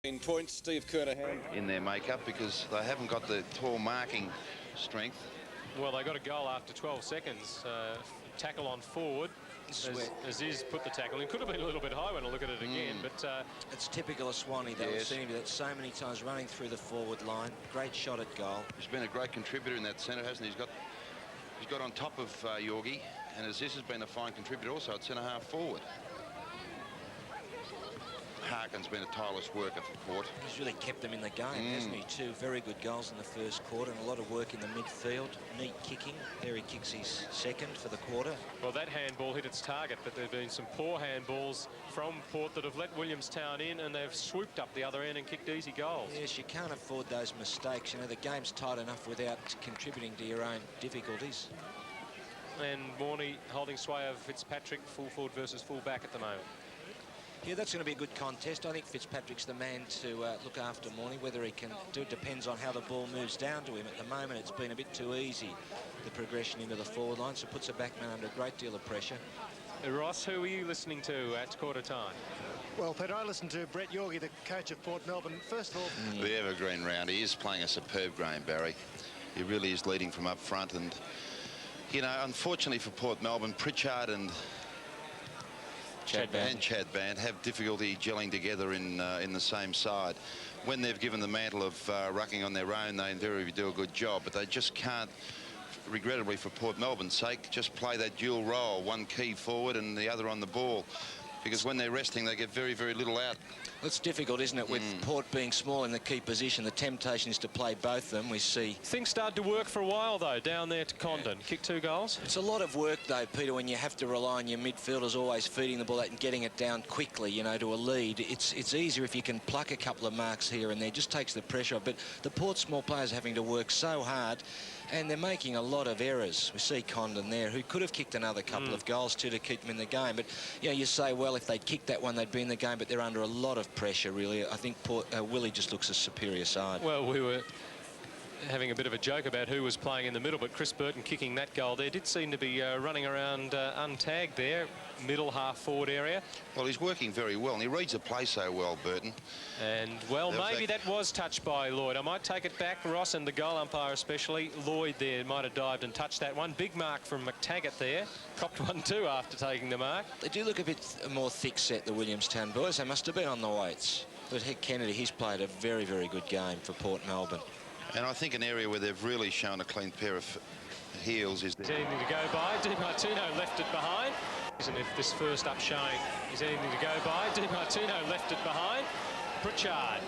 In points, Steve Kernahan in their makeup because they haven't got the tall marking strength. Well, they got a goal after 12 seconds. Tackle on forward. Aziz put the tackle in. Could have been a little bit high when I look at it again, but it's typical of Swanee that we've seen him that so many times running through the forward line. Great shot at goal. He's been a great contributor in that centre, hasn't he? He's got on top of Yorgie, and Aziz has been a fine contributor also at centre half forward. Harkin's been a tireless worker for Port. He's really kept them in the game, hasn't he? Two very good goals in the first quarter and a lot of work in the midfield. Neat kicking. There he kicks his second for the quarter. Well, that handball hit its target, but there have been some poor handballs from Port that have let Williamstown in, and they've swooped up the other end and kicked easy goals. Yes, you can't afford those mistakes. You know, the game's tight enough without contributing to your own difficulties. And Morney holding sway of Fitzpatrick, full forward versus full back at the moment. Yeah, that's going to be a good contest. I think Fitzpatrick's the man to look after Morney. Whether he can do it depends on how the ball moves down to him. At the moment, it's been a bit too easy, the progression into the forward line, so puts a backman under a great deal of pressure. Ross, who are you listening to at quarter time? Well, Peter, I listened to Brett Yorgie, the coach of Port Melbourne. First of all... The evergreen round. He is playing a superb game, Barry. He really is leading from up front. And, you know, unfortunately for Port Melbourne, Pritchard and Chadband have difficulty gelling together in the same side. When they've given the mantle of rucking on their own, they invariably do a good job, but they just can't, regrettably for Port Melbourne's sake, just play that dual role, one key forward and the other on the ball, because when they're resting, they get very, very little out. It's difficult, isn't it, with Port being small in the key position. The temptation is to play both of them. We see things started to work for a while though down there to Condon. Kicked 2 goals. It's a lot of work though, Peter, when you have to rely on your midfielders always feeding the ball out and getting it down quickly, you know, to a lead. It's easier if you can pluck a couple of marks here and there. It just takes the pressure off. But the Port small players are having to work so hard, and they're making a lot of errors. We see Condon there, who could have kicked another couple of goals too to keep them in the game. But you know, you say, well, if they'd kicked that one, they'd be in the game. But they're under a lot of pressure, really. I think Willie just looks a superior side. Well, we were having a bit of a joke about who was playing in the middle, but Chris Burton kicking that goal there did seem to be running around untagged there, middle half forward area. Well, he's working very well, and he reads the play so well, Burton. And, well, maybe that was touched by Lloyd. I might take it back, Ross, and the goal umpire especially. Lloyd there might have dived and touched that one. Big mark from McTaggart there. Copped one too after taking the mark. They do look a bit more thick-set, the Williamstown boys. They must have been on the weights. But Kennedy, he's played a very, very good game for Port Melbourne. And I think an area where they've really shown a clean pair of heels is... Is anything to go by? Di Martino left it behind. Isn't if this first up showing is anything to go by? Di Martino left it behind. Pritchard.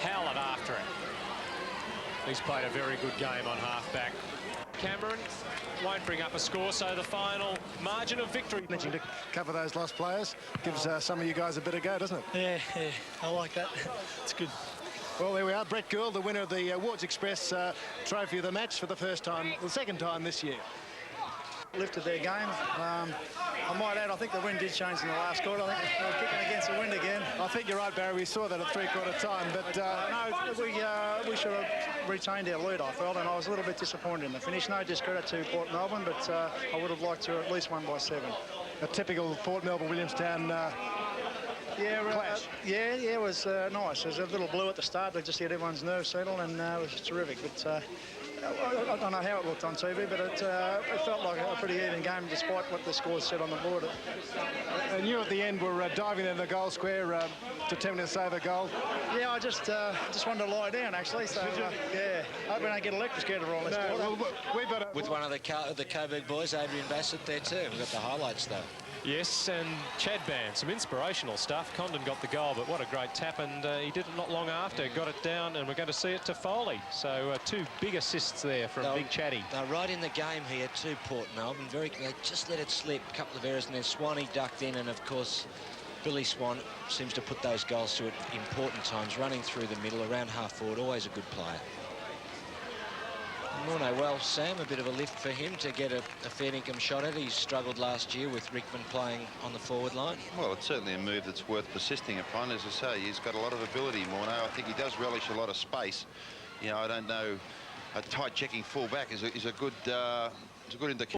Howlett after it. He's played a very good game on half-back. Cameron won't bring up a score, so the final margin of victory. Mentioning to cover those lost players gives some of you guys a bit of go, doesn't it? Yeah, I like that. It's good. Well, there we are. Brett Gould, the winner of the Wards Express Trophy of the match for the first time, the second time this year. Lifted their game. I might add, I think the wind did change in the last quarter. I think they were kicking against the wind again. I think you're right, Barry. We saw that at three-quarter time, but... no, we should have retained our lead, I felt, and I was a little bit disappointed in the finish. No discredit to Port Melbourne, but I would have liked to at least won by 7. A typical Port Melbourne Williamstown clash. It was nice. There was a little blue at the start to just get everyone's nerves settled, and it was terrific. But I don't know how it looked on TV, but it felt like a pretty even game despite what the scores said on the board. And you at the end were diving in the goal square, determined to save a goal. Yeah, I just wanted to lie down, actually. So, yeah, I hope we don't get electrocuted on this quarter. Well, we've got with one of the Coburg boys, Adrian Bassett, there too. We've got the highlights, though. Yes, and Chadband, some inspirational stuff. Condon got the goal, but what a great tap, and he did it not long after. Got it down, and we're going to see it to Foley. So 2 big assists there from Big Chatty. They're right in the game here too, Port Melbourne. They just let it slip, a couple of errors, and then Swanee ducked in, and of course Billy Swan seems to put those goals to it important times, running through the middle, around half forward, always a good player. Morno, well, Sam, a bit of a lift for him to get a fair income shot at. He struggled last year with Rickman playing on the forward line. Well, it's certainly a move that's worth persisting upon. As I say, he's got a lot of ability, Morno. I think he does relish a lot of space. You know, I don't know, a tight checking full back is a good indication.